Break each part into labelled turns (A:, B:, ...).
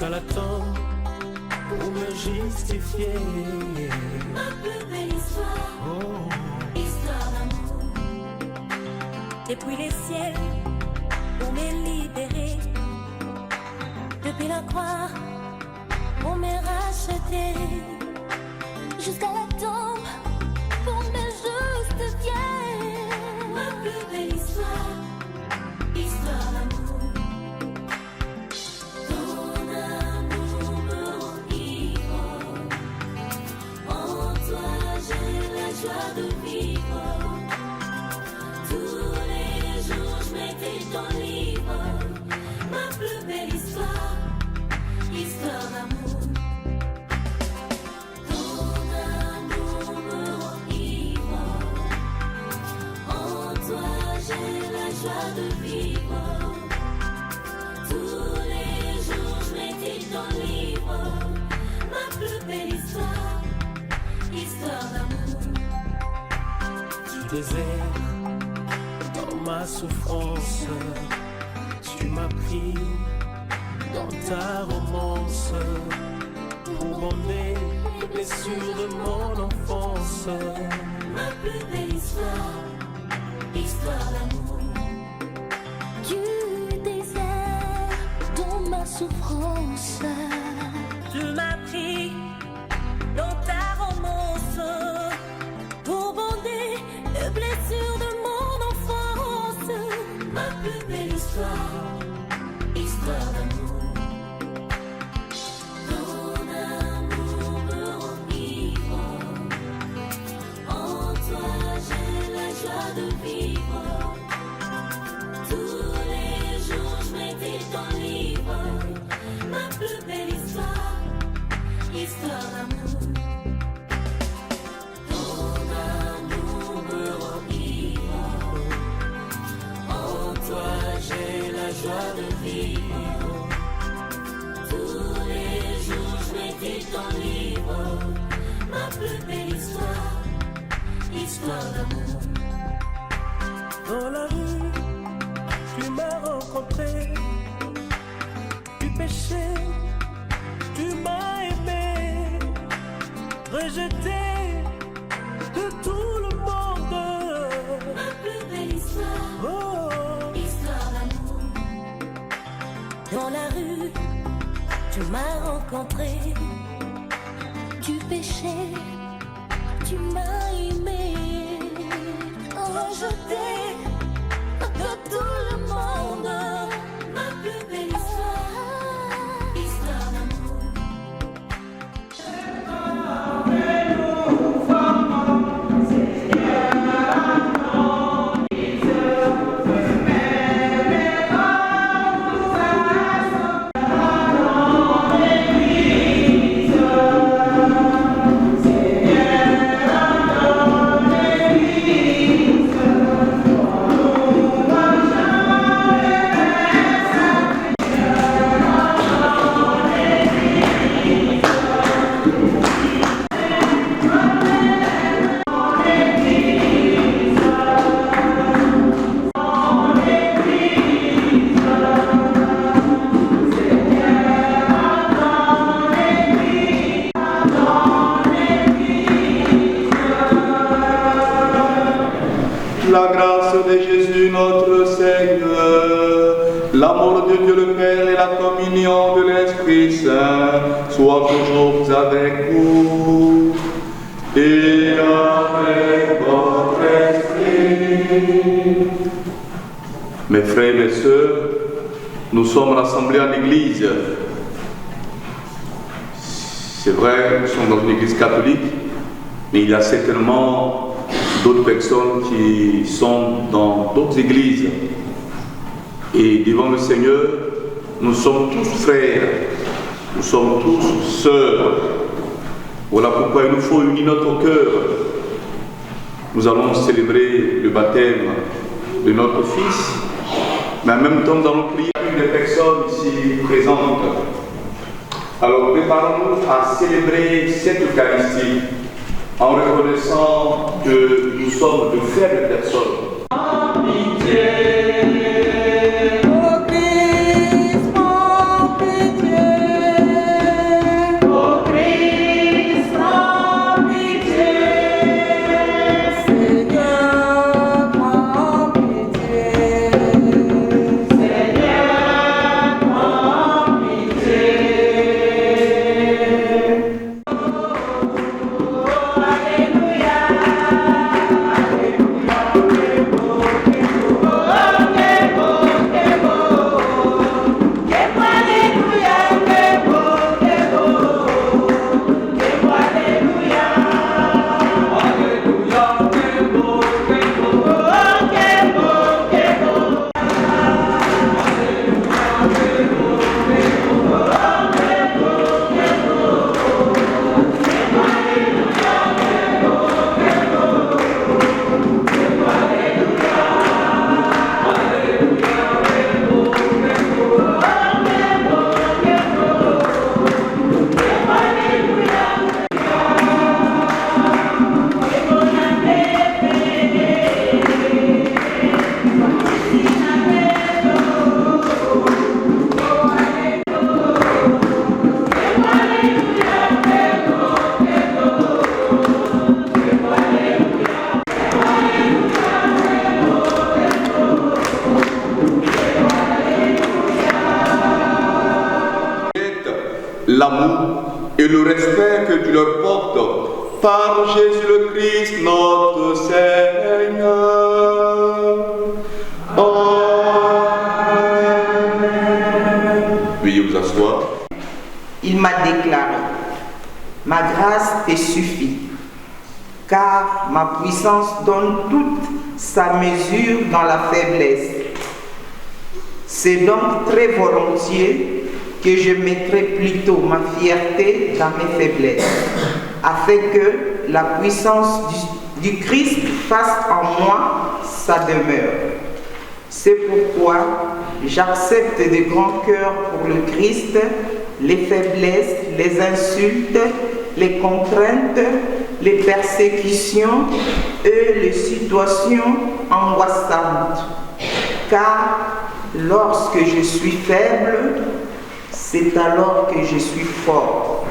A: jusqu'à la tombe pour me justifier.
B: Ma plus belle histoire, histoire d'amour. Depuis les ciels, pour me libérer. Depuis la croix, pour me racheter. Jusqu'à la tombe, pour me justifier. Ma plus belle histoire, histoire d'amour. Ton amour me rend ivre. En toi j'ai la joie de vivre. Tous les jours je médite ton livre. Ma plus belle histoire, histoire d'amour. Ton amour me rend ivre. En toi j'ai la joie de vivre. Tous les jours je médite ton livre. Ma plus belle histoire, histoire d'amour.
A: Du désert, dans ma souffrance, tu m'as pris dans ta romance pour bander les blessures de mon enfance.
B: Ma plus belle histoire, histoire d'amour. Du désert, dans ma souffrance, tu m'as pris dans ta romance pour bander les blessures de mon enfance. Ma plus belle histoire, histoire d'amour. Ton amour me rend ivre. En toi j'ai la joie de vivre. Tous les jours je médite ton livre. Ma plus belle histoire, histoire d'amour. Ton amour me rend ivre. En toi j'ai la joie de vivre. Tous les jours je médite ton livre. Ma plus belle histoire, histoire d'amour.
A: Dans la rue, tu m'as rencontré, du péché, tu m'as aimé, rejeté de tout le monde.
B: Ma plus belle histoire,
A: Oh,
B: histoire d'amour. Dans la rue, tu m'as rencontré. Du péché, tu m'as aimé. Rejeté de tout le monde. Ma plus belle histoire, histoire d'amour.
C: La grâce de Jésus notre Seigneur, l'amour de Dieu le Père et la communion de l'Esprit Saint soient toujours avec vous et avec votre esprit. Mes frères et mes sœurs, nous sommes rassemblés en Église. C'est vrai, nous sommes dans une Église catholique, mais il y a certainement d'autres personnes qui sont dans d'autres églises. Et devant le Seigneur, nous sommes tous frères, nous sommes tous sœurs. Voilà pourquoi il nous faut unir notre cœur. Nous allons célébrer le baptême de notre Fils, mais en même temps nous allons prier une des personnes ici présentes. Alors préparons-nous à célébrer cette Eucharistie en reconnaissant que nous sommes de faibles personnes. Amitié. Oh Christ, mon pitié. l'amour et le respect que tu leur portes par Jésus le Christ notre Seigneur. Amen. Veuillez vous asseoir.
D: Il m'a déclaré, ma grâce te suffit, car ma puissance donne toute sa mesure dans la faiblesse. C'est donc très volontiers que je mettrai plutôt ma fierté dans mes faiblesses, afin que la puissance du Christ fasse en moi sa demeure. C'est pourquoi j'accepte de grand cœur pour le Christ les faiblesses, les insultes, les contraintes, les persécutions et les situations angoissantes. Car lorsque je suis faible, c'est alors que je suis fort.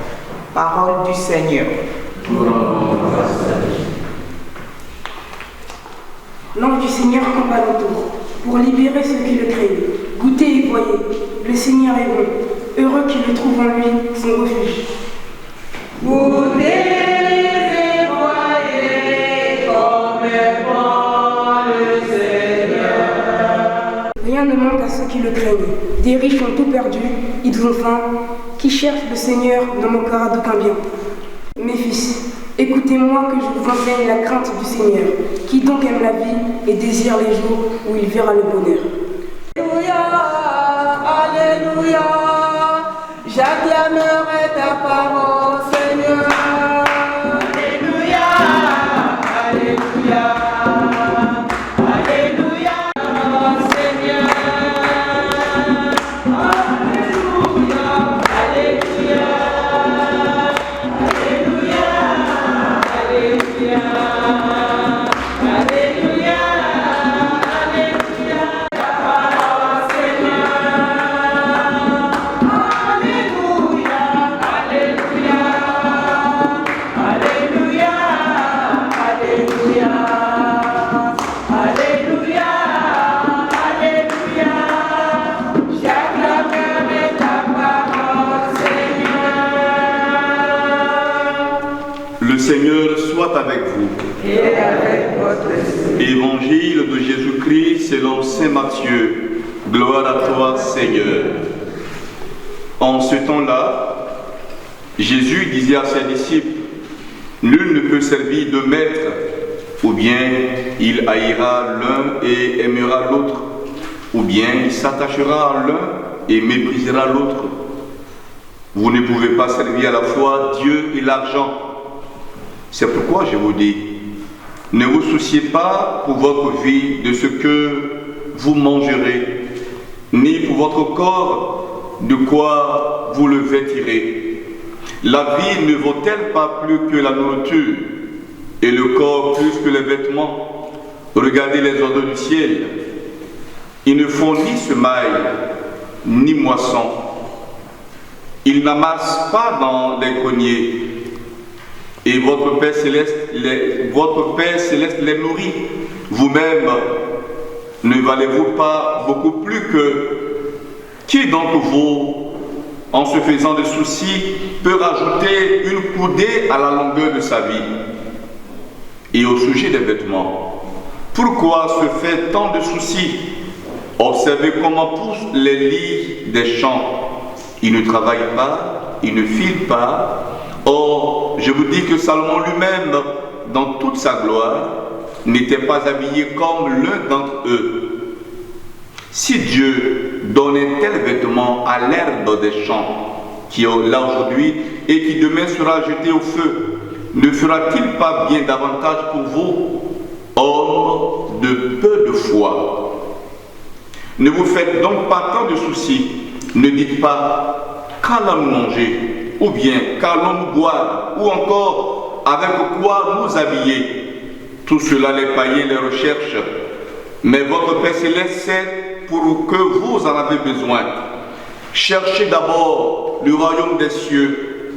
D: Parole du Seigneur.
E: L'ange du Seigneur campe alentour pour libérer ceux qui le craignent. Goûtez et voyez, le Seigneur est bon. Heureux qui le trouve en lui son refuge.
D: Goûtez et voyez comme est bon le Seigneur.
E: Rien ne manque à ceux qui le craignent. Des riches ont tout perdu, ils ont faim. Qui cherchent le Seigneur ne manquera d'aucun bien. Mes fils, écoutez-moi que je vous enseigne la crainte du Seigneur. Qui donc aime la vie et désire les jours où il verra le bonheur.
D: Alléluia, Alléluia, j'acclamerai ta parole, Seigneur. Alléluia, Alléluia, Alléluia, Seigneur. Alléluia, Alléluia, Alléluia, Alléluia, Alléluia, Alléluia.
C: Le Seigneur soit avec vous.
D: Et avec votre esprit.
C: Évangile de Jésus-Christ selon saint Matthieu. Gloire à toi, Seigneur. En ce temps-là, Jésus disait à ses disciples, nul ne peut servir deux maîtres, ou bien il haïra l'un et aimera l'autre, ou bien il s'attachera à l'un et méprisera l'autre. Vous ne pouvez pas servir à la fois Dieu et l'argent. C'est pourquoi je vous dis, ne vous souciez pas pour votre vie de ce que vous mangerez, ni pour votre corps de quoi vous le vêtirez. La vie ne vaut-elle pas plus que la nourriture, et le corps plus que les vêtements? Regardez les oiseaux du ciel. Ils ne font ni semaille, ni moisson. Ils n'amassent pas dans les greniers. Et votre Père Céleste les nourrit. Vous-même, ne valez-vous pas beaucoup plus que qui d'entre vous, en se faisant de soucis, peut rajouter une coudée à la longueur de sa vie? Et au sujet des vêtements, pourquoi se fait tant de soucis? Observez comment poussent les lys des champs. Ils ne travaillent pas, ils ne filent pas. Or, je vous dis que Salomon lui-même, dans toute sa gloire, n'était pas habillé comme l'un d'entre eux. Si Dieu donnait tel vêtement à l'herbe des champs, qui est là aujourd'hui et qui demain sera jeté au feu, ne fera-t-il pas bien davantage pour vous, hommes de peu de foi? Ne vous faites donc pas tant de soucis. Ne dites pas qu'allons-nous manger, ou bien qu'allons-nous boire, ou encore avec quoi nous habiller. Tout cela les païens les recherchent, mais votre Père Céleste sait pour que vous en avez besoin. Cherchez d'abord le royaume des cieux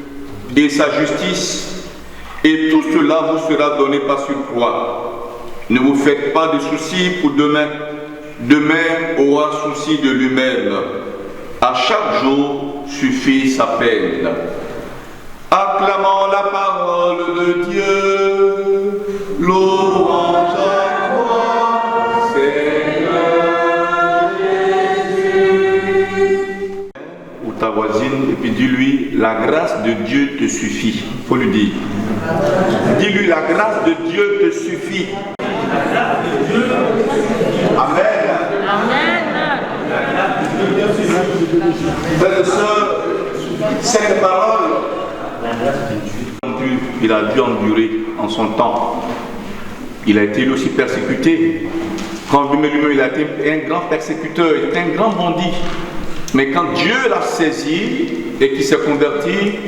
C: et sa justice, et tout cela vous sera donné par surcroît. Ne vous faites pas de soucis pour demain. Demain aura souci de lui-même. À chaque jour suffit sa peine. Acclamons la parole de Dieu, louange à toi, Seigneur Jésus. Ou ta voisine, et puis dis-lui, la grâce de Dieu te suffit. Il faut lui dire. Dis-lui, la grâce de Dieu te suffit. Amen. Frères et sœurs, cette parole, il a dû endurer en son temps. Il a été lui aussi persécuté. Quand lui-même il a été un grand persécuteur, il était un grand bandit. Mais quand Dieu l'a saisi et qu'il s'est converti,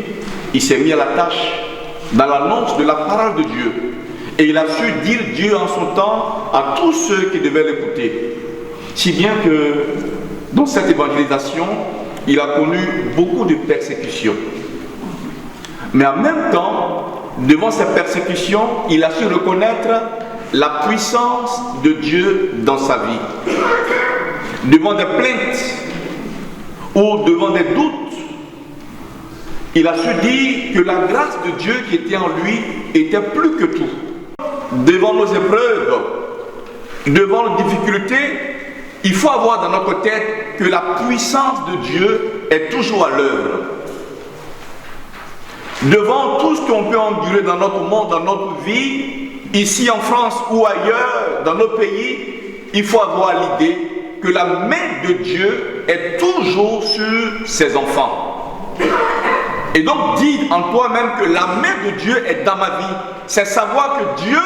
C: il s'est mis à la tâche dans l'annonce de la parole de Dieu. Et il a su dire Dieu en son temps à tous ceux qui devaient l'écouter. Si bien que dans cette évangélisation, il a connu beaucoup de persécutions. Mais en même temps, devant ces persécutions, il a su reconnaître la puissance de Dieu dans sa vie. Devant des plaintes ou devant des doutes, il a su dire que la grâce de Dieu qui était en lui était plus que tout. Devant nos épreuves, devant les difficultés, il faut avoir dans notre tête que la puissance de Dieu est toujours à l'œuvre. Devant tout ce qu'on peut endurer dans notre monde, dans notre vie, ici en France ou ailleurs, dans nos pays, il faut avoir l'idée que la main de Dieu est toujours sur ses enfants. Et donc, dis en toi-même que la main de Dieu est dans ma vie. C'est savoir que Dieu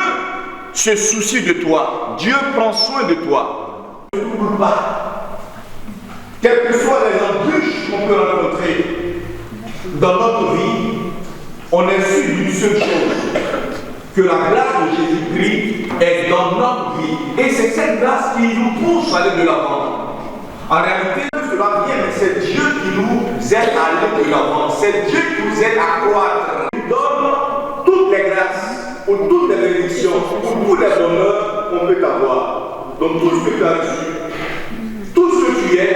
C: se soucie de toi. Dieu prend soin de toi. Ne t'oublie pas. Quelles que soient les embûches qu'on peut rencontrer dans notre vie, on est sûr d'une seule chose, que la grâce de Jésus-Christ est dans notre vie. Et c'est cette grâce qui nous pousse à aller de l'avant. En réalité, cela vient, mais c'est Dieu qui nous aide à aller de l'avant. C'est Dieu qui nous aide à croître. Il donne toutes les grâces, ou toutes les bénédictions, ou tous les honneurs qu'on peut avoir. Donc tout ce que tu as reçu, tout ce que tu es,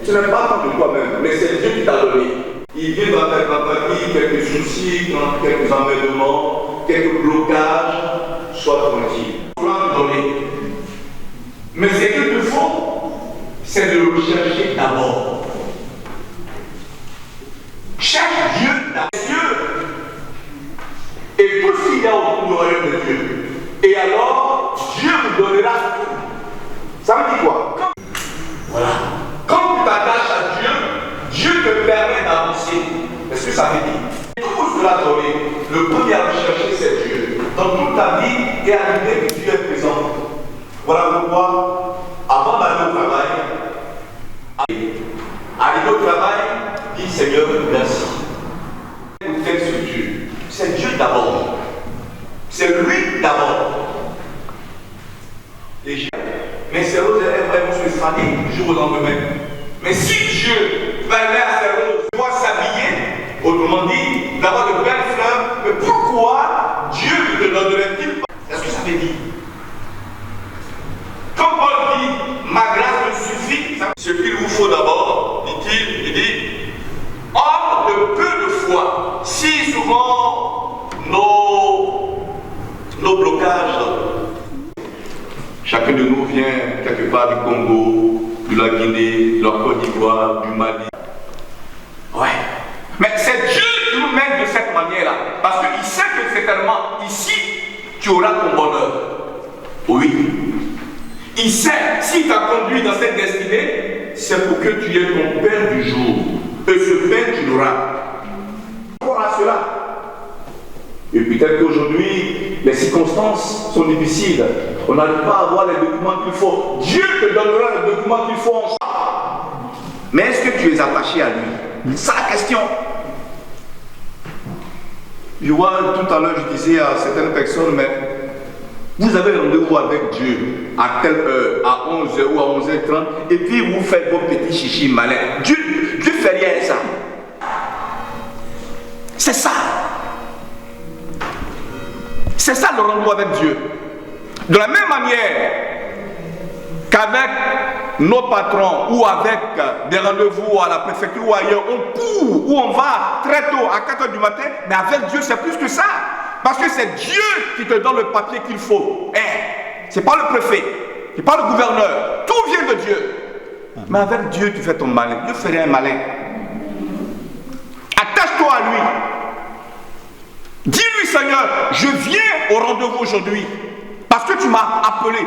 C: ce n'est pas tant de toi-même, mais c'est Dieu qui t'a donné. Il vient dans ta vie quelques soucis, quelques emmêlements, quelques blocages, sois tranquille. Il faut te donner. Mais ce qu'il te faut, c'est de le rechercher d'abord. Cherche Dieu dans les cieux et tout ce qu'il y a autour du royaume de Dieu. Et alors, Dieu vous donnera tout. Ça veut dire quoi? Voilà. Quand tu t'attaches à Dieu, Dieu te permet d'avancer. Est-ce que ça veut dire? Tout cela donné, le premier à rechercher, c'est Dieu. Dans toute ta vie, et à l'idée que Dieu est présent. Voilà pourquoi, avant d'aller au travail, arriver au travail, dis Seigneur, merci. Écoutez sur Dieu. C'est Dieu d'abord. C'est lui d'abord. Mais ces roses, elles vont se faner du jour au lendemain. Mais si Dieu permet à ces roses de pouvoir s'habiller, autrement dit, d'avoir de belles fleurs, mais pourquoi Dieu ne te donnerait-il pas? Est-ce que ça veut dire? Quand Paul dit, ma grâce me suffit, ce qu'il vous faut d'abord, dit-il, il dit, homme de peu de foi, si souvent nos blocages, chacun de nous vient quelque part du Congo, de la Guinée, de la Côte d'Ivoire, du Mali. Ouais. Mais c'est Dieu qui nous mène de cette manière-là. Parce qu'il sait que certainement, ici, tu auras ton bonheur. Oui. Il sait, s'il t'a conduit dans cette destinée, c'est pour que tu aies ton pain du jour. Et ce pain, tu l'auras. Pour à cela. Et peut-être qu'aujourd'hui, les circonstances sont difficiles. On n'arrive pas à avoir les documents qu'il faut. Dieu te donnera les documents qu'il faut en soi. Mais est-ce que tu es attaché à lui? C'est ça la question. Je vois, tout à l'heure, je disais à certaines personnes, mais vous avez rendez-vous avec Dieu à telle heure, à 11h ou à 11h30, et puis vous faites vos petits chichis malins. Dieu fait rien ça. C'est ça. C'est ça le rendez-vous avec Dieu. De la même manière qu'avec nos patrons ou avec des rendez-vous à la préfecture ou ailleurs, on court ou on va très tôt à 4 h du matin, mais avec Dieu c'est plus que ça. Parce que c'est Dieu qui te donne le papier qu'il faut. C'est pas le préfet, c'est pas le gouverneur, tout vient de Dieu. Mais avec Dieu tu fais ton malin, Dieu ferait un malin. Attache-toi à lui. Dis-lui Seigneur, je viens au rendez-vous aujourd'hui parce que tu m'as appelé.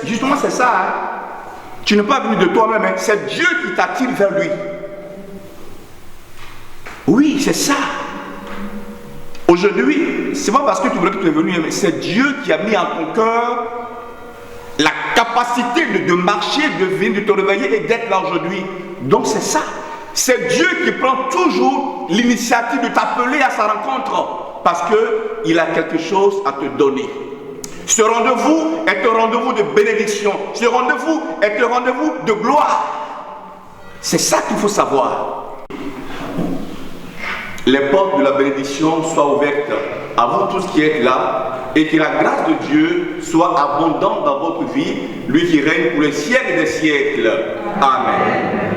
C: Justement c'est ça, hein? Tu n'es pas venu de toi-même, hein? C'est Dieu qui t'attire vers lui. Oui, c'est ça. Aujourd'hui, c'est pas parce que tu voulais que tu es venu, mais c'est Dieu qui a mis en ton cœur la capacité de marcher, de venir, de te réveiller et d'être là aujourd'hui. Donc c'est ça. C'est Dieu qui prend toujours l'initiative de t'appeler à sa rencontre parce qu'il a quelque chose à te donner. Ce rendez-vous est un rendez-vous de bénédiction. Ce rendez-vous est un rendez-vous de gloire. C'est ça qu'il faut savoir. Les portes de la bénédiction soient ouvertes à vous tous qui êtes là et que la grâce de Dieu soit abondante dans votre vie, lui qui règne pour les siècles des siècles. Amen.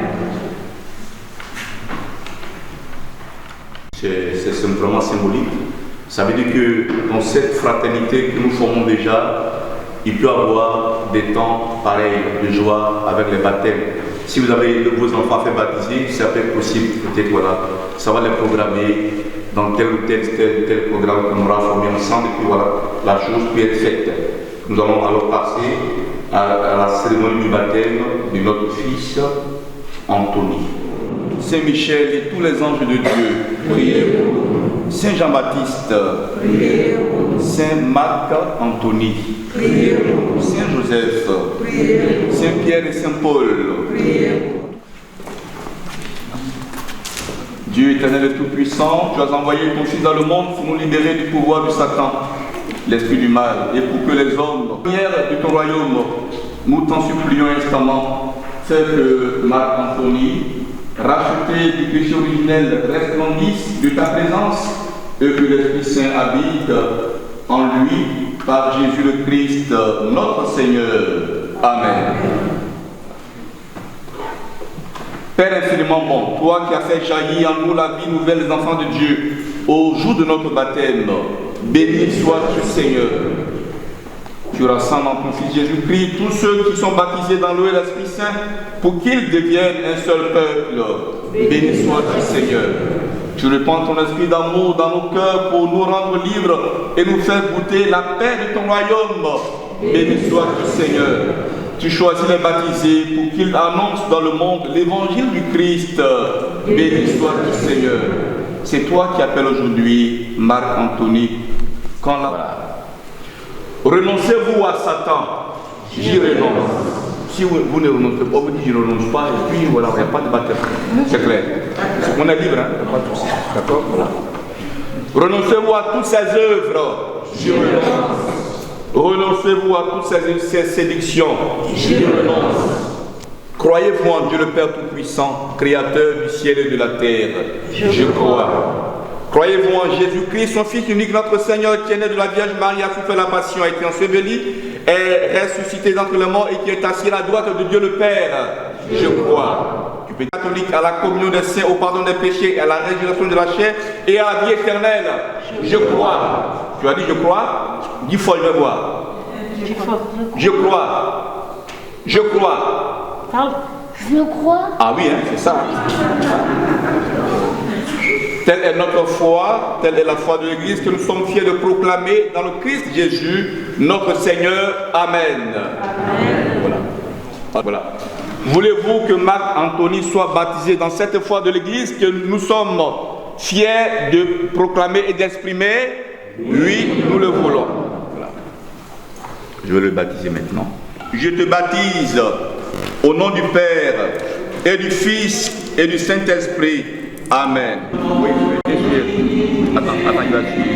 C: C'est simplement symbolique. Ça veut dire que dans cette fraternité que nous formons déjà, il peut y avoir des temps pareils de joie avec les baptêmes. Si vous avez vos enfants fait baptiser, ça peut être possible, peut-être voilà, ça va les programmer dans tel ou tel programme qu'on aura formé ensemble, et puis voilà, la chose peut être faite. Nous allons alors passer à la cérémonie du baptême de notre fils Anthony. Saint Michel et tous les anges de Dieu, priez pour nous. Saint Jean-Baptiste, priez pour nous. Saint Marc Anthony, priez pour nous. Saint Joseph, priez pour nous. Saint Pierre et Saint Paul, priez pour nous. Dieu éternel et tout-puissant, tu as envoyé ton Fils dans le monde pour nous libérer du pouvoir du Satan, l'esprit du mal, et pour que les hommes, lumière de ton royaume, nous t'en supplions instamment, fais que Marc Anthony, racheté du péché originel, resplendisse de ta présence et que l'Esprit Saint habite en lui par Jésus le Christ, notre Seigneur. Amen. Père infiniment bon, toi qui as fait jaillir en nous la vie nouvelle des enfants de Dieu, au jour de notre baptême, béni sois-tu Seigneur. Tu rassembles en ton Fils Jésus-Christ tous ceux qui sont baptisés dans l'eau et l'Esprit Saint pour qu'ils deviennent un seul peuple. Béni sois-tu Seigneur. Tu répands ton esprit d'amour dans nos cœurs pour nous rendre libres et nous faire goûter la paix de ton royaume. Béni sois-tu Seigneur. Tu choisis les baptisés pour qu'ils annoncent dans le monde l'évangile du Christ. Béni sois-tu Seigneur. C'est toi qui appelles aujourd'hui Marc Anthony. Quand la... Renoncez-vous à Satan. J'y renonce. Si vous ne renoncez pas, vous dites je ne renonce pas, et puis voilà, il n'y a pas de baptême. C'est clair. On est libre, hein? Pas de souci. D'accord? Voilà. Renoncez-vous à toutes ces œuvres. J'y renonce. Renoncez-vous à toutes ces séductions. J'y renonce. Croyez-vous en Dieu le Père Tout-Puissant, Créateur du ciel et de la terre. Je crois. Croyez-vous en Jésus-Christ, son Fils unique, notre Seigneur, qui est né de la Vierge Marie, a souffert la passion, a été enseveli, est ressuscité d'entre les morts et qui est assis à la droite de Dieu le Père. Je crois. Tu peux être catholique à la communion des saints, au pardon des péchés, à la résurrection de la chair et à la vie éternelle. Je crois. Tu as dit je crois? Dis fort, je vais voir. Je crois. Je crois.
B: Je crois.
C: Ah oui, hein, c'est ça. Telle est notre foi, telle est la foi de l'Église que nous sommes fiers de proclamer dans le Christ Jésus, notre Seigneur. Amen. Amen. Voilà. Voulez-vous que Marc Anthony soit baptisé dans cette foi de l'Église que nous sommes fiers de proclamer et d'exprimer? Oui, nous le voulons. Voilà. Je vais le baptiser maintenant. Je te baptise au nom du Père et du Fils et du Saint-Esprit. Amen. Oui, attends, il va suivre.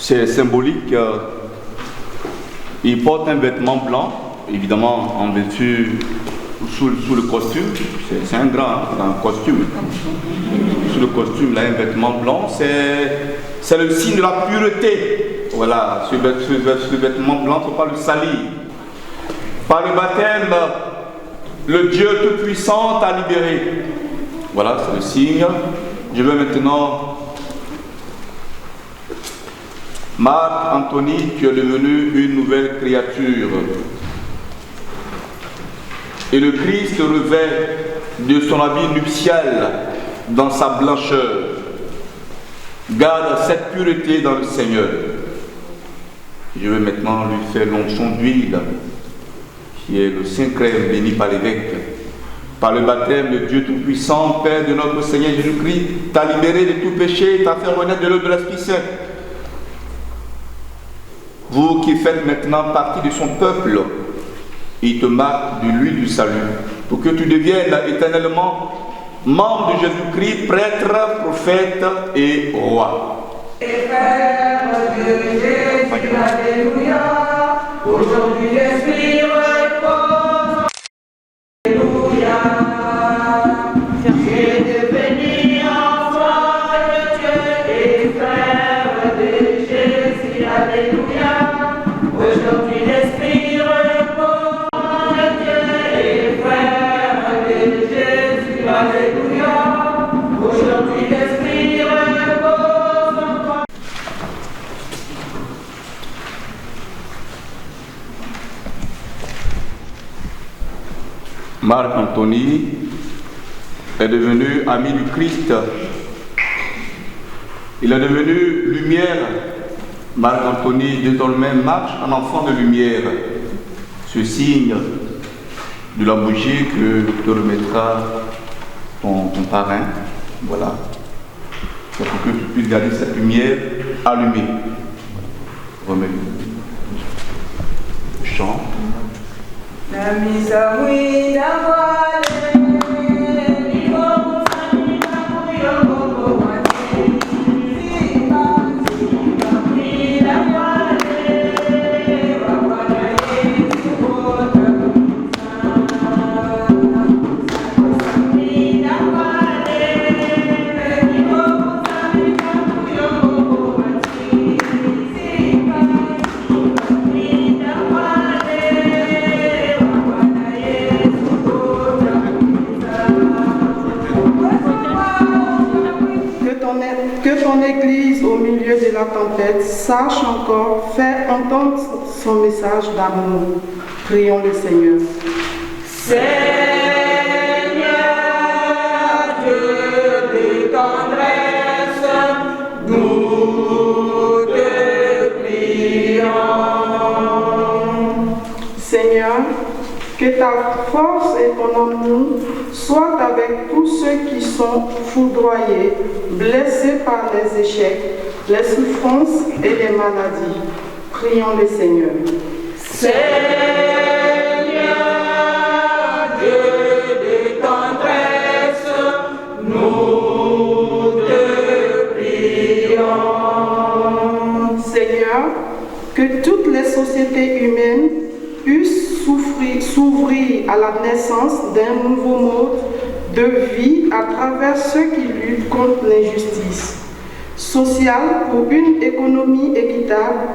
C: c'est symbolique. Il porte un vêtement blanc, évidemment en vertu sous le costume. C'est un grand costume. Sous le costume, là, un vêtement blanc, c'est le signe de la pureté. Voilà, ce vêtement blanc, il ne faut pas le salir. Par le baptême, le Dieu Tout-Puissant t'a libéré. Voilà, c'est le signe. Je vais maintenant... Marc Anthony, tu es devenu une nouvelle créature. Et le Christ revêt de son habit nuptial dans sa blancheur. Garde cette pureté dans le Seigneur. Je vais maintenant lui faire l'onction d'huile, qui est le Saint-Crème béni par l'évêque. Par le baptême de Dieu Tout-Puissant, Père de notre Seigneur Jésus-Christ, t'a libéré de tout péché et t'a fait renaître de l'eau de l'Esprit Saint. Vous qui faites maintenant partie de son peuple, il te marque de l'huile du salut, pour que tu deviennes éternellement membre de Jésus-Christ, prêtre, prophète et roi.
D: Alléluia, aujourd'hui l'Esprit repose. Alléluia, j'ai devenu enfant de Dieu et frère de Jésus. Alléluia, aujourd'hui l'Esprit repose en Dieu et frère de Jésus. Alléluia, aujourd'hui l'Esprit repose en toi.
C: Marc Anthony est devenu ami du Christ. Il est devenu lumière. Marc Anthony désormais marche en enfant de lumière. Ce signe de la bougie que te remettra ton parrain. Voilà. C'est pour que tu puisses garder cette lumière allumée. Remets-le. Chant.
D: La mise à oui d'avoir
F: que ton Église, au milieu de la tempête, sache encore faire entendre son message d'amour. Prions le Seigneur.
D: Seigneur, Dieu de tendresse, nous te prions.
F: Seigneur, que ta force et ton amour soient avec tous ceux qui sont foudroyés, blessés par les échecs, les souffrances et les maladies. Prions le Seigneur.
D: Seigneur, Dieu de tendresse, nous te prions.
F: Seigneur, que toutes les sociétés humaines puissent s'ouvrir à la naissance d'un nouveau mode de vie à travers ceux qui luttent contre l'injustice sociale pour une économie équitable,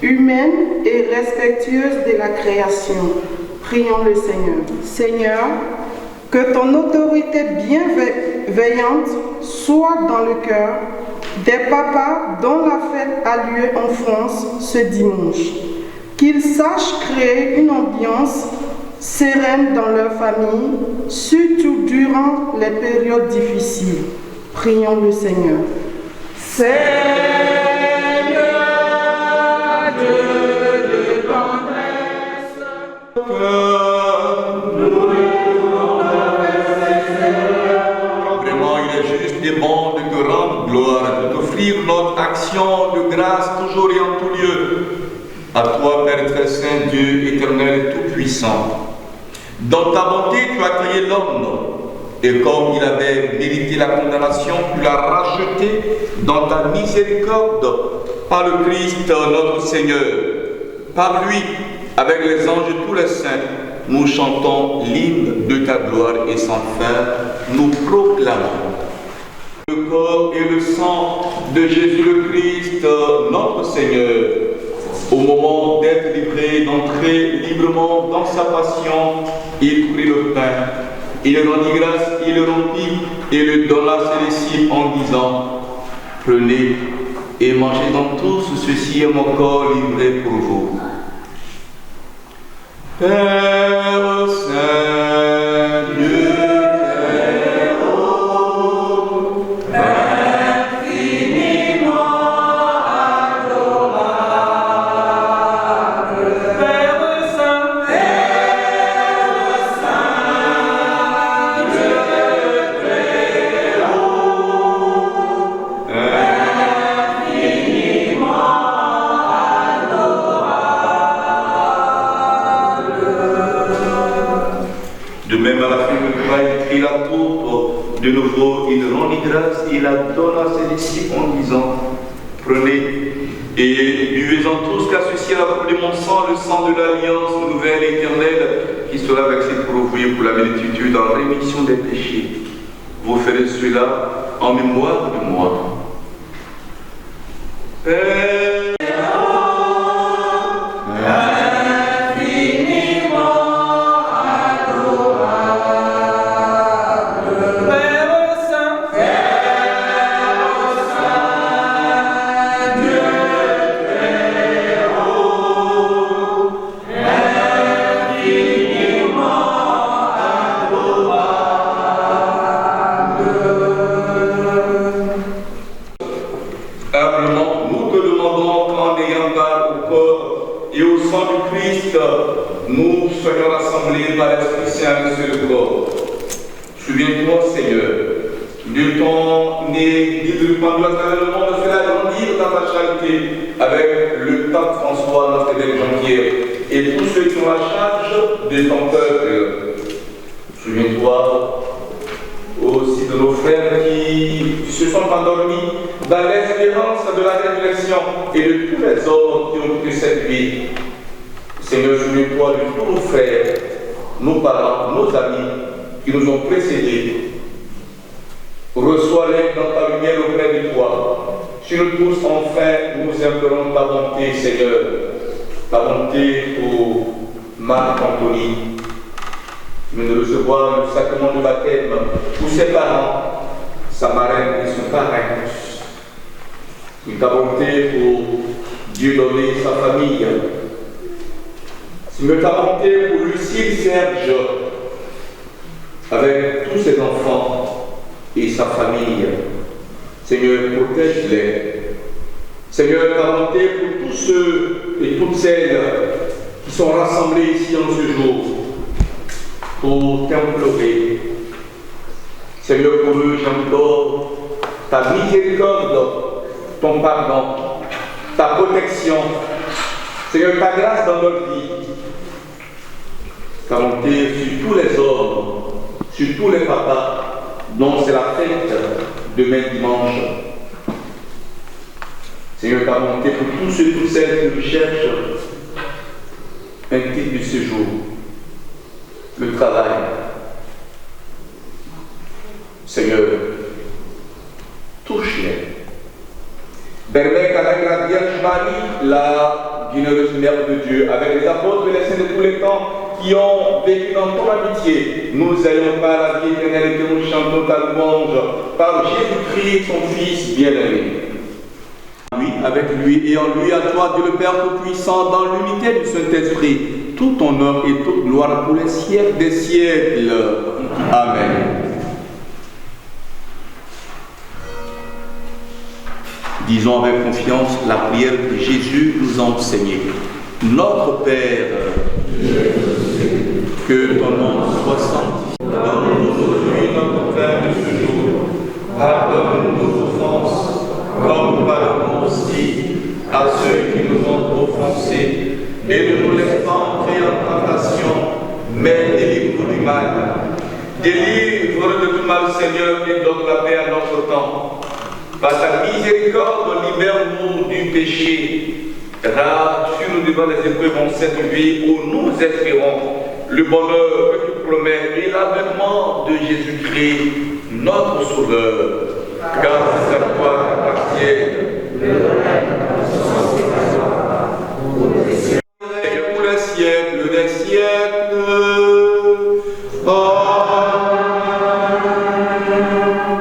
F: humaine et respectueuse de la création. Prions le Seigneur. Seigneur, que ton autorité bienveillante soit dans le cœur des papas dont la fête a lieu en France ce dimanche. Qu'ils sachent créer une ambiance sereine dans leur famille, surtout durant les périodes difficiles. Prions le Seigneur.
D: Seigneur, Dieu de tendresse,
C: Vraiment, il est juste et bon de te rendre gloire, de t'offrir notre action de grâce toujours et en tout lieu. À toi, Père très saint, Dieu éternel et tout-puissant. Dans ta bonté, tu as créé l'homme. Et comme il avait mérité la condamnation, tu l'as racheté dans ta miséricorde par le Christ notre Seigneur. Par lui, avec les anges et tous les saints, nous chantons l'hymne de ta gloire et sans fin, nous proclamons le corps et le sang de Jésus le Christ, notre Seigneur. Au moment d'être livré, d'entrer librement dans sa passion, il prit le pain, il rendit grâce, il le rompit et le donna à ses disciples en disant: prenez et mangez-en tous, ceci est mon corps livré pour vous. Père Saint, Dieu très haut, infiniment adorable. Père Saint, Dieu très haut, infiniment de même, à la fin du repas, il prit la coupe. De nouveau, il rendit grâce, il la donna à ses disciples en disant: prenez et buvez-en tous, car ceci est la coupe de mon sang, le sang de l'alliance nouvelle et éternelle, qui sera versé pour vous et pour la multitude en rémission des péchés. Vous ferez cela en mémoire de moi. Père, nous soyons rassemblés par l'Esprit Saint de ce corps. Souviens-toi, Seigneur, de ton Église répandue à travers le monde, fais-la grandir dans ta charité avec le pape François, notre évêque Jean-Pierre, et tous ceux qui ont la charge de ton peuple. Souviens-toi aussi de nos frères qui se sont endormis dans l'espérance de la résurrection et de tous les hommes qui ont quitté cette vie. Seigneur, souviens-toi de tous nos frères, nos parents, nos amis qui nous ont précédés. Reçois-les dans ta lumière auprès de toi. Sur nous tous, enfin, nous implorons ta bonté, Seigneur. Ta bonté pour Marc-Anthony, qui vient de recevoir le sacrement du baptême, pour ses parents, sa marraine et son parrain. Et ta bonté pour Dieu donner sa famille. Seigneur, ta bonté pour Lucille Serge, avec tous ses enfants et sa famille. Seigneur, protège-les. Seigneur, ta bonté pour tous ceux et toutes celles qui sont rassemblés ici en ce jour pour t'implorer. Seigneur, pour eux, j'implore ta miséricorde, ton pardon, ta protection. Seigneur, ta grâce dans notre vie. Ta bonté sur tous les hommes, sur tous les papas, dont c'est la fête demain dimanche. Seigneur, ta bonté pour tous ceux et toutes celles qui recherchent un titre de séjour, le travail. Seigneur, touche-les. Permets qu'avec la Vierge Marie, la bienheureuse Mère de Dieu, avec les apôtres et les saints de tous les temps, qui ont vécu dans ton amitié, nous ayons par la vie éternelle et que nous chantons ta louange par Jésus-Christ, ton Fils bien-aimé. Oui, avec lui et en lui, à toi, Dieu le Père Tout-Puissant, dans l'unité du Saint-Esprit, tout honneur et toute gloire pour les siècles des siècles. Amen. Disons avec confiance la prière que Jésus nous a enseignée. Notre Père, que ton nom soit sanctifié. Donne-nous aujourd'hui notre pain de ce jour. Pardonne nos offenses, comme nous pardonnons aussi à ceux qui nous ont offensés. Et ne nous laisse pas entrer en tentation, mais délivre-nous du mal. Délivre de tout mal, Seigneur, et donne la paix à notre temps. Par ta miséricorde, libère-nous du péché. Rassure-nous devant les épreuves en cette vie où nous espérons le bonheur que tu promets et l'avènement de Jésus-Christ, notre Sauveur. Car c'est à toi qu'appartiennent pour les siècles des siècles.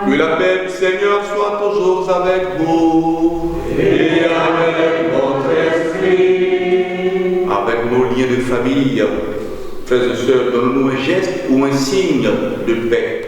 C: Que la paix du Seigneur soit toujours avec vous et avec votre esprit. Avec nos liens de famille, frères et sœurs, donnons-nous un geste ou un signe de paix.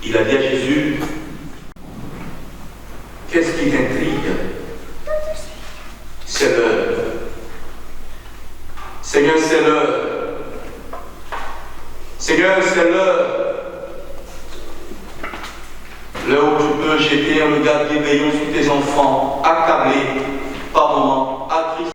C: Il a dit à Jésus, qu'est-ce qui t'intrigue? C'est l'heure. Seigneur, c'est l'heure. Seigneur, c'est l'heure. L'heure où tu peux jeter un regard bienveillant sur tes enfants, accablés par moments, attristés.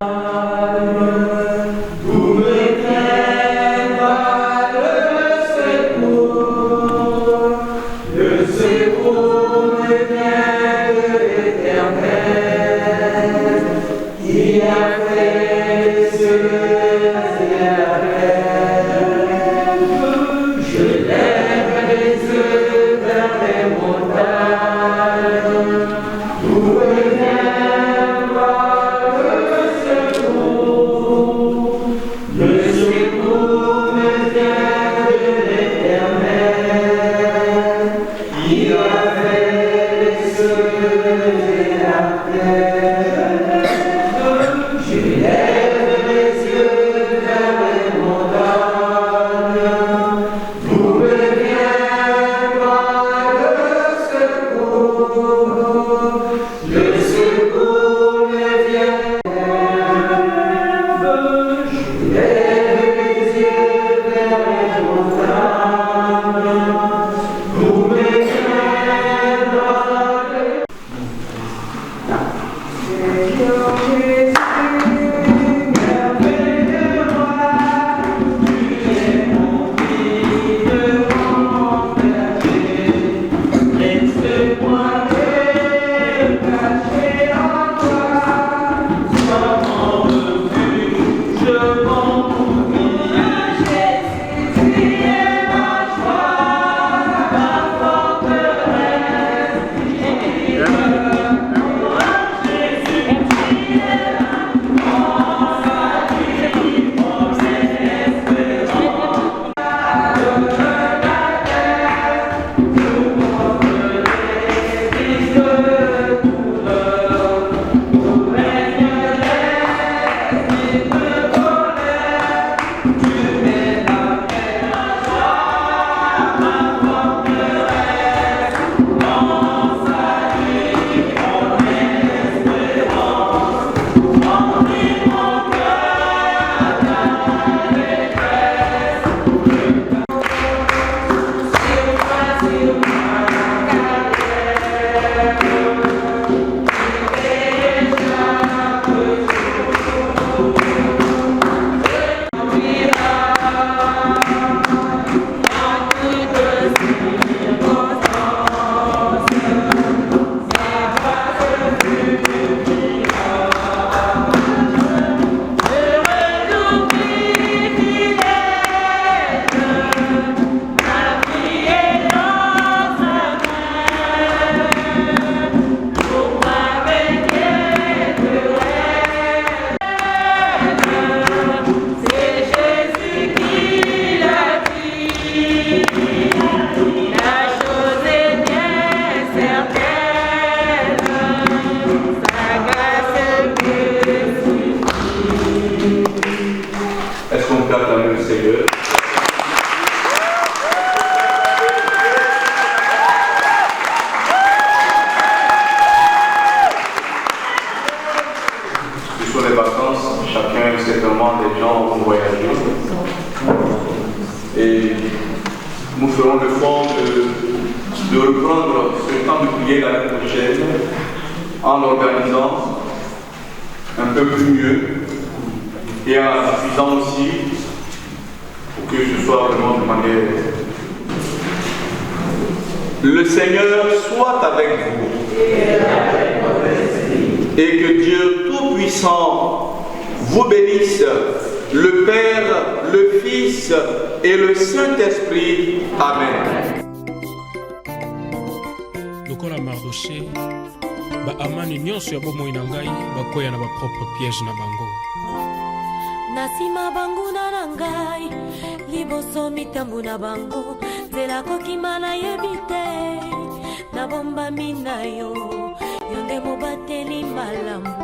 C: Le Seigneur soit avec vous et que Dieu Tout-Puissant vous bénisse, le Père, le Fils et le Saint-Esprit. Amen.
G: Lokola Mardoché, ba amani nyonso ya bomoi na ngai bakoya na ba propre piège na bango.
B: Nasima bangu na ngai, liboso mitambu na bango, zela kokima na yebite, na bomba minayo, yonde mobateli malamu,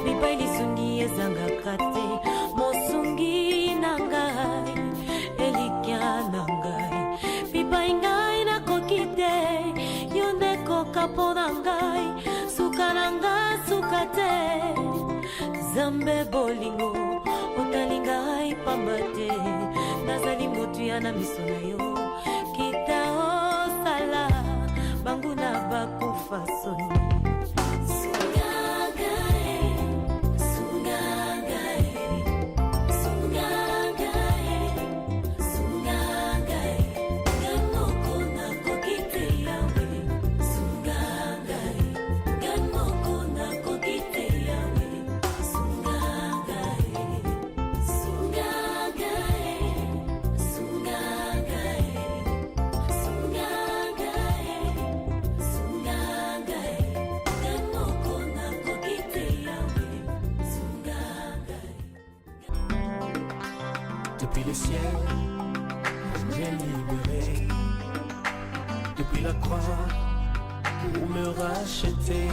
B: bipai lisungi ezanga kate, mosungi na ngai, elikya na ngai, bipai ngai na kokite, yonde kokapo na ngai, suka na ngai sukate, zambe bolingo, otalinga hai pambate, nazali motu ya na miso na yo, kita osala, bangu na bakufa soni.
A: depuis le ciel, pour me libérer, depuis la croix, pour me racheter,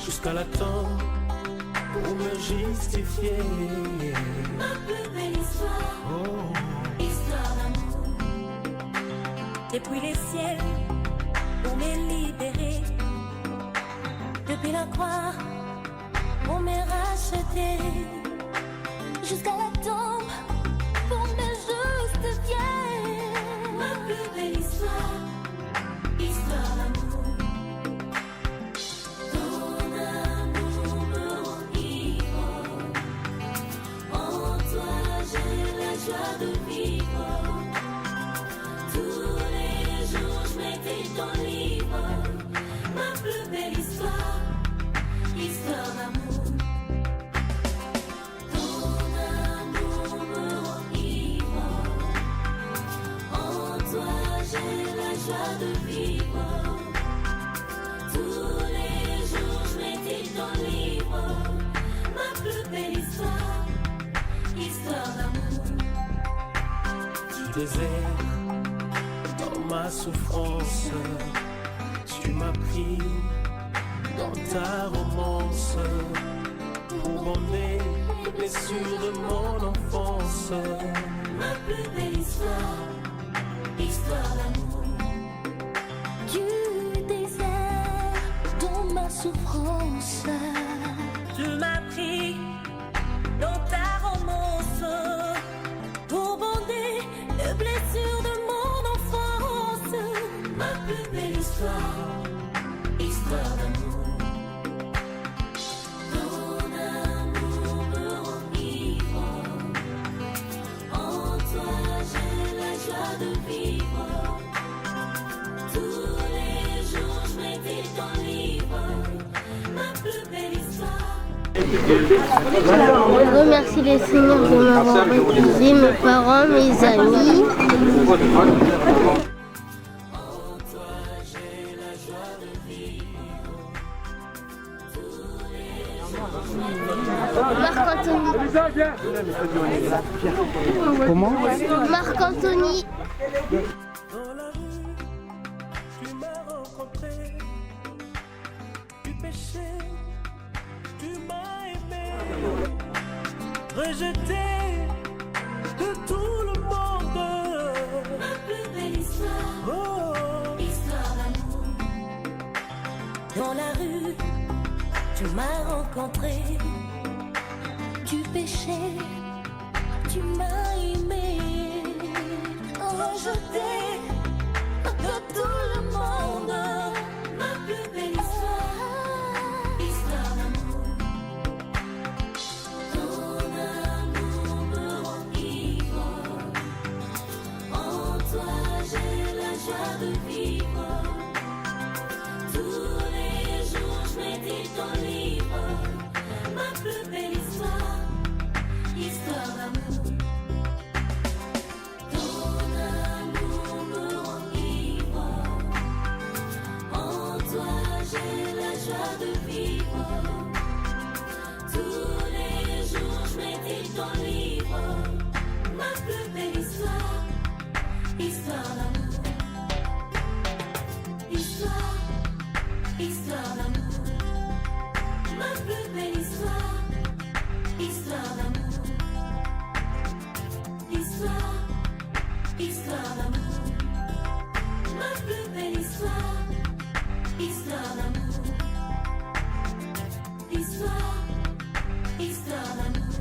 A: jusqu'à la tombe, pour me justifier.
B: Ma plus belle histoire,
A: Oh.
B: histoire d'amour. Depuis les ciels, pour me libérer. Depuis la croix, pour me racheter. Jusqu'à la tombe, pour me justifier. Ma plus belle histoire, histoire d'amour. Ton amour me rend ivre. En toi, j'ai la joie de vivre. Tous les jours, je médite ton livre. Ma plus belle histoire, histoire d'amour. Ton amour me rend ivre. En toi, j'ai la joie de vivre. Tous les jours, je médite ton livre. Ma plus belle histoire, histoire d'amour.
A: Du désert, dans ma souffrance, tu m'as pris dans ta romance, pour bander les blessures de mon enfance.
B: Ma plus belle histoire, histoire d'amour. Du désert, dans ma souffrance, tu m'as pris dans ta romance, pour bander les blessures de mon enfance. Ma plus belle histoire, histoire d'amour. Ton amour me rend ivre. En toi, j'ai la joie de vivre. Tous les jours, je médite ton livre. Ma plus belle histoire.
H: Je remercie les seigneurs de m'avoir refusé, mes parents, mes amis. Marc-Anthony.
I: Comment?
H: Marc-Anthony.
A: Dans la rue, tu m'as rencontré, du péché, tu m'as aimé, rejeté de tout le monde.
B: Ma plus belle histoire,
A: Oh,
B: histoire d'amour. Dans la rue, tu m'as rencontré. Du péché, tu m'as aimé. Rejeté de tout le monde. Ma plus belle histoire, histoire d'amour. Ton amour me rend ivre. En toi, j'ai la joie de vivre. Tous les jours, je médite ton livre. Ma plus belle histoire, histoire d'amour. Ton amour me rend ivre. En toi, j'ai la joie de vivre. Tous les jours, je médite ton livre. Ma plus belle histoire, histoire d'amour. Histoire, histoire d'amour. Ma plus belle histoire, histoire d'amour. Histoire, histoire d'amour. Ma plus belle histoire, histoire d'amour. Histoire, histoire d'amour.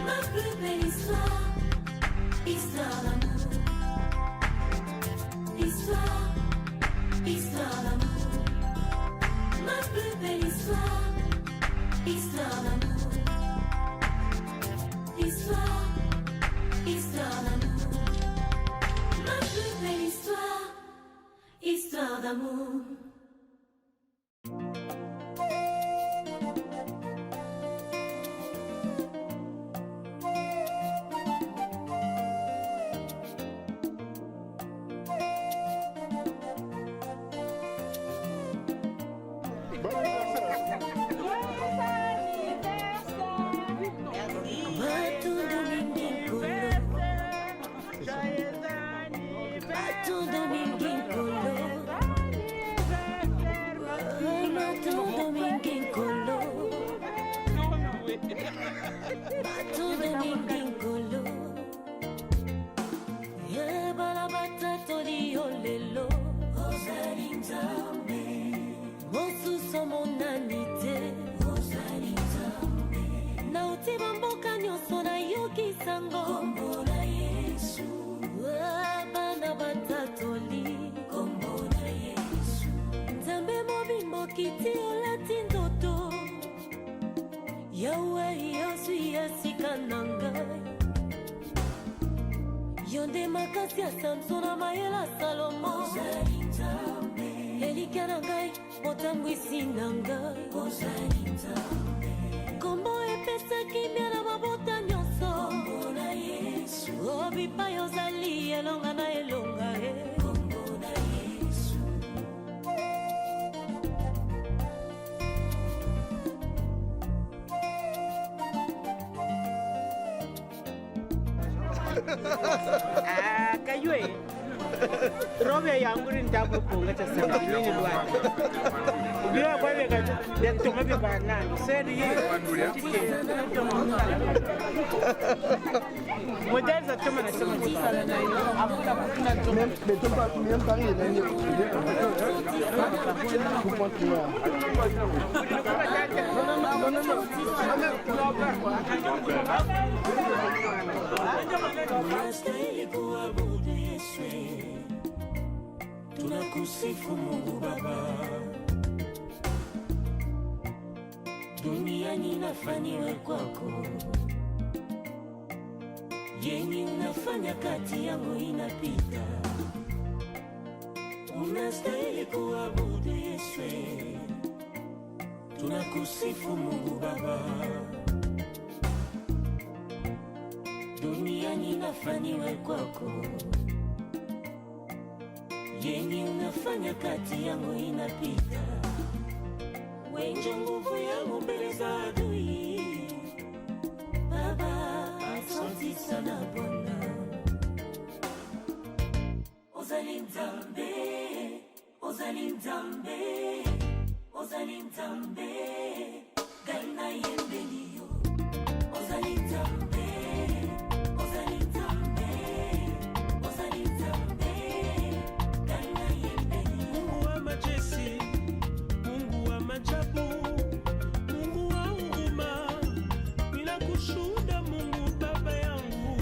B: Ma plus belle histoire, histoire d'amour. Histoire, histoire d'amour. Ma plus belle histoire, histoire d'amour. Histoire, histoire d'amour. Ma plus belle histoire, histoire d'amour. Va tout dominer. Batudengingolo Yebala batatoli olelo Ozali Nzambe Mosusu monanite Ozali Nzambe Nauti bamboka nyonso na yoki sango Kombo na Yesu Bana batatoli Kombo na Yesu Nzambe mobimbo kiti olati ndoto Yahweh yozwi esika na ngai Yonde makasi ya Samson na mayela Salomo Ozali Nzambe Elika na ngai motambwisi na ngai Ozali Nzambe Kombo epesa kimia na mabota nyonso Kombo na Yesu Obipai ozali elonga na elonga Kombo na Yesu
I: Kayue Robe yangu nitabu kunga cha sasa nini bwana Bila kwa hiyo ya toma bibana seri modèle za toma na sema sala na hiyo hakuna kuna toma
J: Betomba tumia mpari na hiyo
A: Unastahili kuabudu Yesu, tunakusifu Mungu Baba. Duniani inafanywa kwako, yenye unafanya kati yangu inapita. Unastahili kuabudu Yesu, tunakusifu Mungu Baba. Duniani inafanywa kwako, yenye unafanya kati yangu inapita. Wenje nguvu yangu mbele za adui, Baba asante sana Bwana. Ozali Nzambe, Ozali Nzambe, Ozali Nzambe, Gaina yembelio, Ozali Nzambe. Mungu wa huruma, ninakushuhudia Mungu Baba yangu.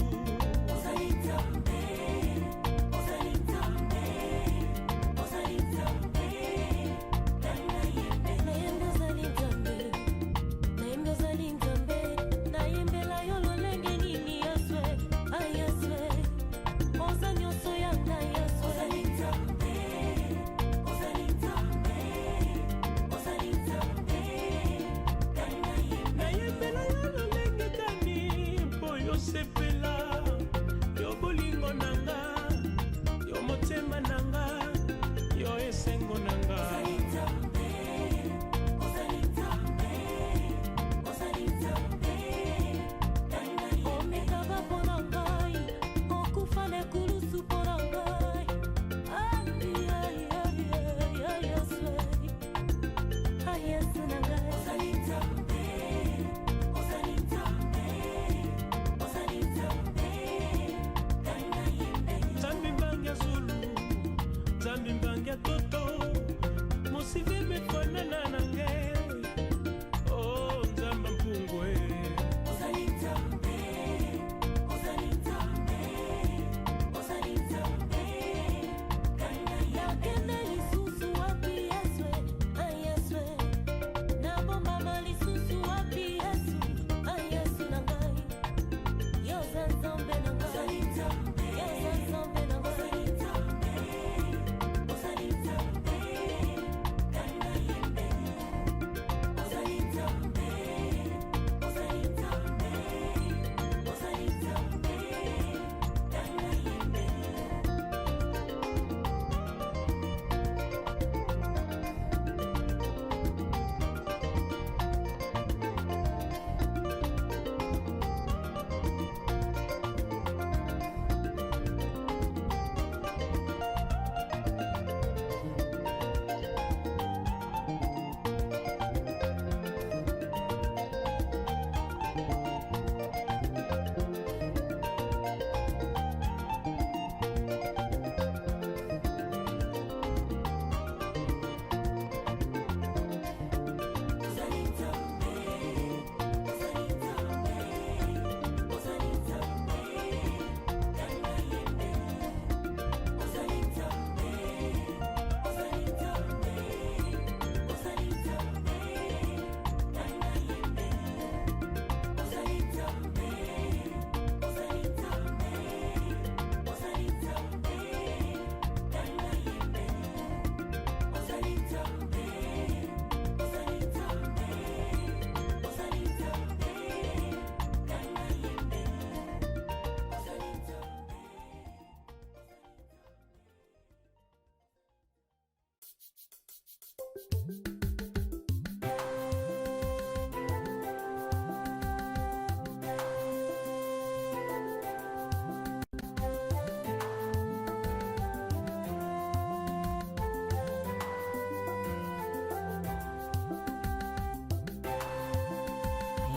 A: Ozali Nzambe, Ozali Nzambe, Ozali Nzambe, Ozali Nzambe.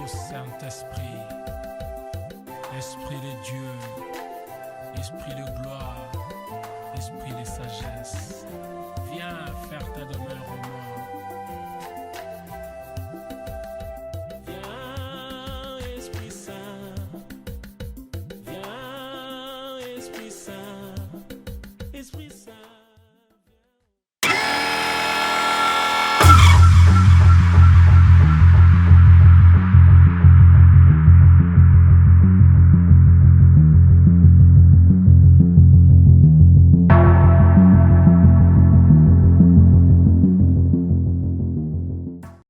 G: Saint-Esprit, Esprit de Dieu, Esprit de gloire, Esprit de sagesse, viens faire ta demeure au monde.